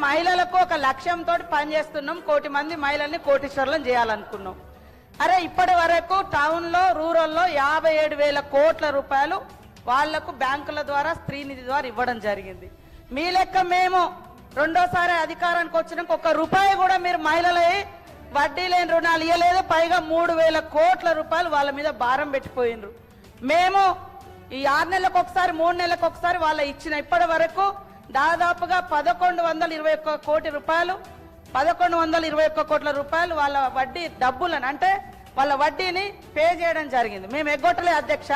మహిళలకు ఒక లక్ష్యంతో పనిచేస్తున్నాం. 1 కోటి మంది మహిళల్ని కోటీశ్వరులను చేయాలనుకున్నాం. అరే ఇప్పటి వరకు టౌన్ లో రూరల్ లో 57,000 కోట్ల రూపాయలు వాళ్లకు బ్యాంకుల ద్వారా స్త్రీనిధి ద్వారా ఇవ్వడం జరిగింది. మీ లెక్క మేము రెండోసారి అధికారానికి వచ్చినాక 1 రూపాయి కూడా మీరు మహిళలై వడ్డీ లేని రుణాలు ఇవ్వలేదు. పైగా 3,000 కోట్ల రూపాయలు వాళ్ళ మీద భారం పెట్టిపోయినరు. మేము ఈ 6 నెలలకు ఒకసారి 3 నెలలకు ఒకసారి వాళ్ళ ఇచ్చిన ఇప్పటి వరకు దాదాపుగా 1,121 కోటి రూపాయలు 1,121 కోట్ల రూపాయలు వాళ్ళ వడ్డీ డబ్బులను అంటే వాళ్ళ వడ్డీని పే చేయడం జరిగింది. మేము ఎగ్గొట్టలే అధ్యక్ష,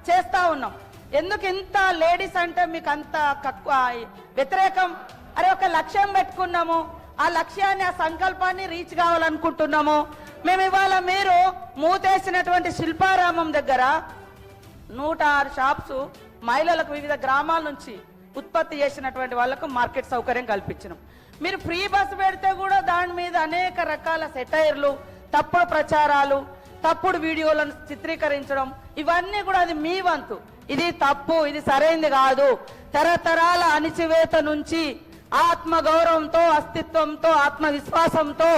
చేస్తా ఉన్నాం. ఎందుకు ఇంత లేడీస్ అంటే మీకు అంత వ్యతిరేకం? అరే ఒక లక్ష్యం పెట్టుకున్నాము, ఆ లక్ష్యాన్ని ఆ సంకల్పాన్ని రీచ్ కావాలనుకుంటున్నాము. మేము ఇవాళ మీరు మూతేసినటువంటి శిల్పారామం దగ్గర 106 షాప్స్ మహిళలకు వివిధ గ్రామాల నుంచి ఉత్పత్తి చేసినటువంటి వాళ్లకు మార్కెట్ సౌకర్యం కల్పించినాం. మీరు ఫ్రీ బస్ పెడితే కూడా దాని మీద అనేక రకాల సెటైర్లు, తప్పుడు ప్రచారాలు, తప్పుడు వీడియోలను చిత్రీకరించడం, ఇవన్నీ కూడా అది మీ వంతు. ఇది తప్పు, ఇది సరైంది కాదు. తరతరాల అణిచివేత నుంచి ఆత్మ గౌరవంతో, అస్తిత్వంతో, ఆత్మవిశ్వాసంతో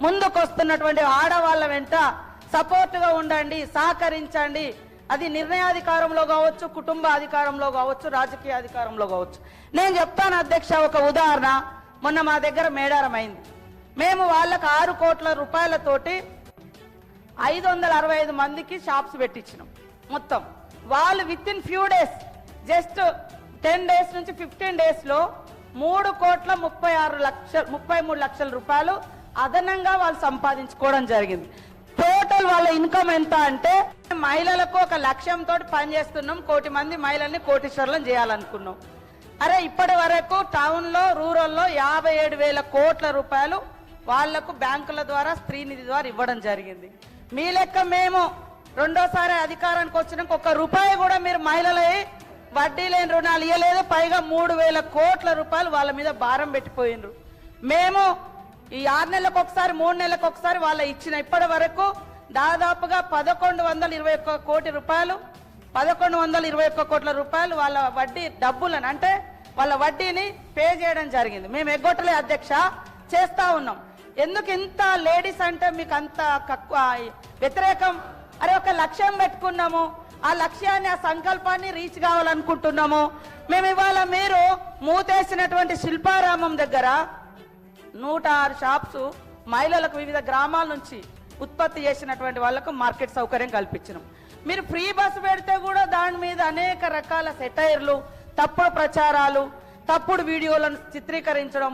ముందుకొస్తున్నటువంటి ఆడవాళ్ళ వెంట సపోర్టుగా ఉండండి, సహకరించండి. అది నిర్ణయాధికారంలో కావచ్చు, కుటుంబ అధికారంలో కావచ్చు, రాజకీయ అధికారంలో కావచ్చు. నేను చెప్తాను అధ్యక్ష, ఒక ఉదాహరణ. మొన్న మా దగ్గర మేడారం అయింది. మేము వాళ్ళకు 6 కోట్ల రూపాయలతోటి 565 మందికి షాప్స్ పెట్టించినాం. మొత్తం వాళ్ళు with in few days, just 10 days నుంచి 15 డేస్ లో 3,33 లక్షల రూపాయలు అదనంగా వాళ్ళు సంపాదించుకోవడం జరిగింది. టోటల్ వాళ్ళ ఇన్కమ్ ఎంత అంటే, మహిళలకు ఒక లక్ష్యంతో పనిచేస్తున్నాం. 1 కోటి మంది మహిళల్ని కోటీశ్వరులను చేయాలనుకున్నాం. అరే ఇప్పటి వరకు టౌన్ లో రూరల్ లో 57,000 కోట్ల రూపాయలు వాళ్లకు బ్యాంకుల ద్వారా స్త్రీనిధి ద్వారా ఇవ్వడం జరిగింది. మీ లెక్క మేము రెండోసారి అధికారానికి వచ్చినాక 1 రూపాయి కూడా మీరు మహిళలై వడ్డీ లేని రుణాలు ఇవ్వలేదు. పైగా 3,000 కోట్ల రూపాయలు వాళ్ళ మీద భారం పెట్టిపోయినరు. మేము ఈ 6 నెలలకు ఒకసారి 3 నెలలకు ఒకసారి వాళ్ళ ఇచ్చిన ఇప్పటి వరకు దాదాపుగా 1,121 కోటి రూపాయలు 1,121 కోట్ల రూపాయలు వాళ్ళ వడ్డీ డబ్బులను అంటే వాళ్ళ వడ్డీని పే చేయడం జరిగింది. మేము ఎగ్గొట్టలే అధ్యక్ష, చేస్తా ఉన్నాం. ఎందుకు ఇంత లేడీస్ అంటే మీకు అంత వ్యతిరేకం? అరే ఒక లక్ష్యం పెట్టుకున్నాము, ఆ లక్ష్యాన్ని ఆ సంకల్పాన్ని రీచ్ కావాలనుకుంటున్నాము. మేము ఇవాళ మీరు మూతేసినటువంటి శిల్పారామం దగ్గర 106 షాప్స్ మహిళలకు వివిధ గ్రామాల నుంచి ఉత్పత్తి చేసినటువంటి వాళ్లకు మార్కెట్ సౌకర్యం కల్పించినాం. మీరు ఫ్రీ బస్ పెడితే కూడా దాని మీద అనేక రకాల సెటైర్లు, తప్పుడు ప్రచారాలు, తప్పుడు వీడియోలను చిత్రీకరించడం,